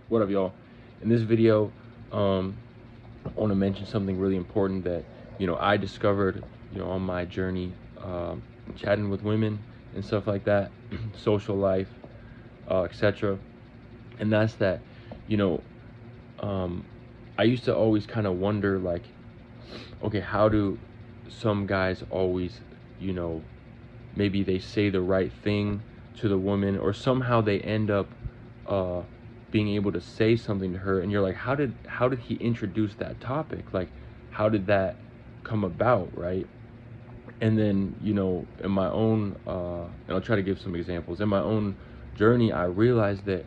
What up, y'all? In this video, I want to mention something really important that I discovered on my journey, chatting with women and stuff like that, social life, etc. And that's that, you know, um, I used to always kind of wonder, like, okay, how do some guys always, you know, maybe they say the right thing to the woman, or somehow they end up uh, being able to say something to her, and you're like, how did he introduce that topic? Like, how did that come about, right? And then in my own and I'll try to give some examples. In my own journey, I realized that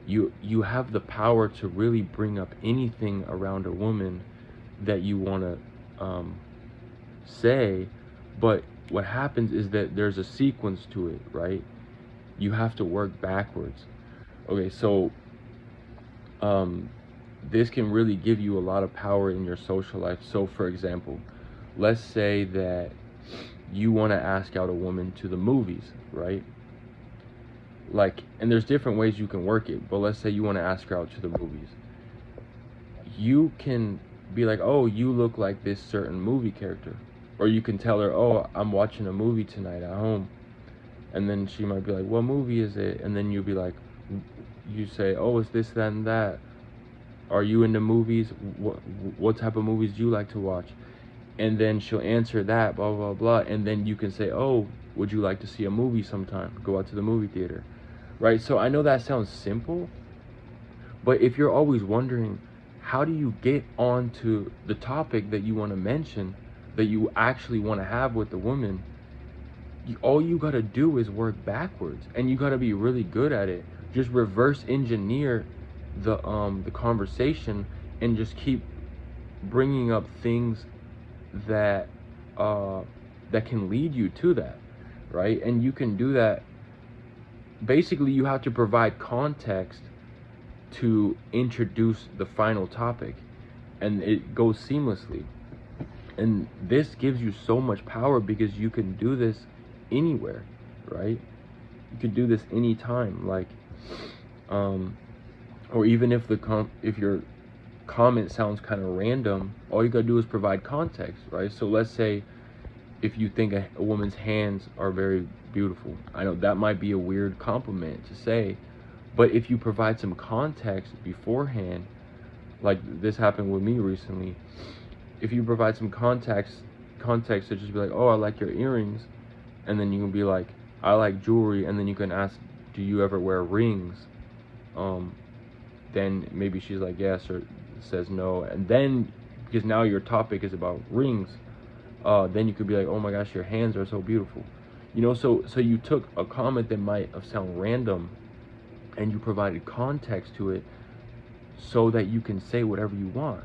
you have the power to really bring up anything around a woman that you want to say, but what happens is that there's a sequence to it, right? You have to work backwards. Okay, so um, this can really give you a lot of power in your social life. So, for example, let's say that you want to ask out a woman to the movies, right? Like, and there's different ways you can work it, but let's say you want to ask her out to the movies. You can be like, oh, you look like this certain movie character. Or you can tell her, oh, I'm watching a movie tonight at home. And then she might be like, what movie is it? And then you'll be like, you say, oh, it's this, that, and that. Are you into movies? What type of movies do you like to watch? And then she'll answer that, blah, blah, blah. And then you can say, oh, would you like to see a movie sometime? Go out to the movie theater, right? So I know that sounds simple, but if you're always wondering, how do you get onto the topic that you want to mention, that you actually want to have with the woman, all you got to do is work backwards, and you got to be really good at it. Just reverse engineer the conversation, and just keep bringing up things that that can lead you to that, right? And you can do that. Basically, you have to provide context to introduce the final topic, and it goes seamlessly. And this gives you so much power because you can do this anywhere, right? You can do this anytime, like or even if if your comment sounds kind of random, all you gotta do is provide context, right? So let's say if you think a woman's hands are very beautiful, I know that might be a weird compliment to say, but if you provide some context beforehand, like this happened with me recently, if you provide some context to just be like, oh, I like your earrings, and then you can be like, I like jewelry, and then you can ask, do you ever wear rings? Then maybe she's like yes, or says no, and then because now your topic is about rings, then you could be like, oh my gosh, your hands are so beautiful, so you took a comment that might have sound random, and you provided context to it so that you can say whatever you want.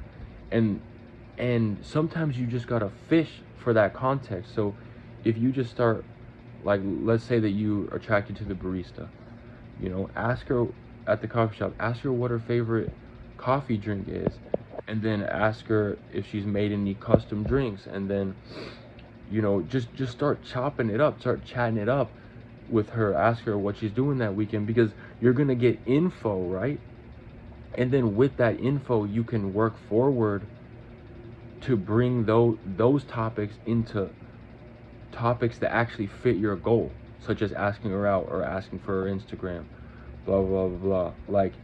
And sometimes you just gotta fish for that context. So if you just start, like, let's say that you are attracted to the barista, ask her at the coffee shop, ask her what her favorite coffee drink is, and then ask her if she's made any custom drinks, and then just start chopping it up, start chatting it up with her. Ask her what she's doing that weekend, because you're gonna get info, right? And then with that info, you can work forward to bring those topics into topics that actually fit your goal, such as asking her out or asking for her Instagram, blah blah blah blah. Like,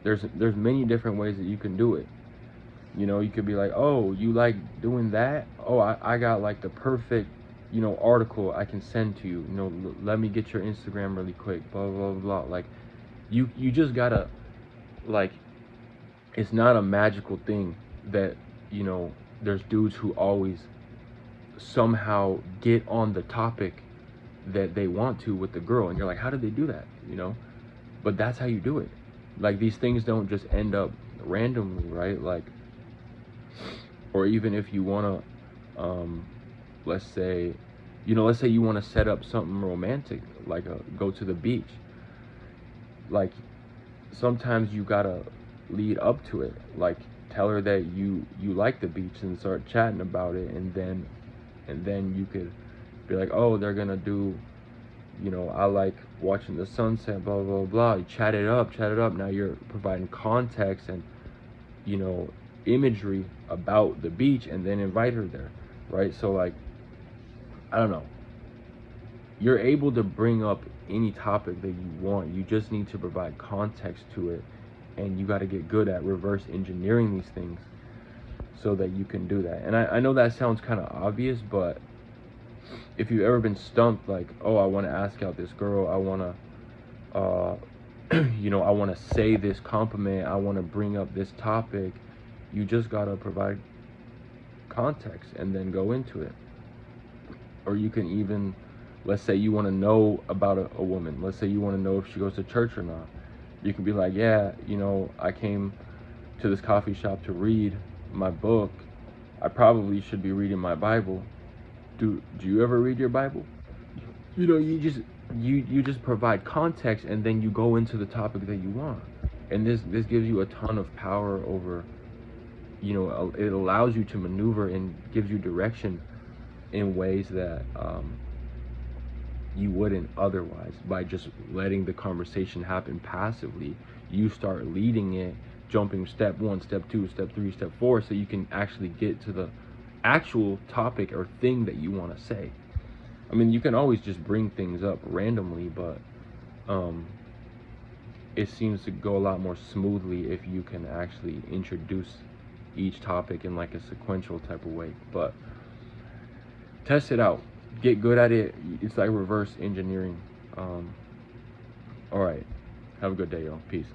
there's many different ways that you can do it. You could be like, oh, you like doing that? Oh, I got like the perfect article I can send to you. Let me get your Instagram really quick, blah blah blah. Like, you just gotta, like, it's not a magical thing that there's dudes who always somehow get on the topic that they want to with the girl, and you're like, how did they do that? But that's how you do it. Like, these things don't just end up randomly, right? Like, or even if you want to let's say you want to set up something romantic, like go to the beach. Like, sometimes you gotta lead up to it. Like, tell her that you like the beach, and start chatting about it, and then you could be like, oh, they're gonna do you know, I like watching the sunset, blah blah blah. You chat it up. Now you're providing context and, you know, imagery about the beach, and then invite her there, right? So like, I don't know, you're able to bring up any topic that you want. You just need to provide context to it, and you got to get good at reverse engineering these things so that you can do that. And I know that sounds kind of obvious, but if you've ever been stumped, like, oh, I want to ask out this girl, I want to you know, I want to say this compliment, I want to bring up this topic, you just got to provide context and then go into it. Or you can even, let's say you want to know about a woman, let's say you want to know if she goes to church or not, you can be like, yeah, you know, I came to this coffee shop to read my book, I probably should be reading my Bible. Do you ever read your Bible? You know, you just provide context, and then you go into the topic that you want. And this gives you a ton of power over, you know, it allows you to maneuver and gives you direction in ways that you wouldn't otherwise. By just letting the conversation happen passively, you start leading it, jumping step 1, step 2, step 3, step 4, so you can actually get to the actual topic or thing that you want to say. I mean, you can always just bring things up randomly, but it seems to go a lot more smoothly if you can actually introduce each topic in like a sequential type of way. But test it out, get good at it. It's like reverse engineering. All right, have a good day, y'all. Peace.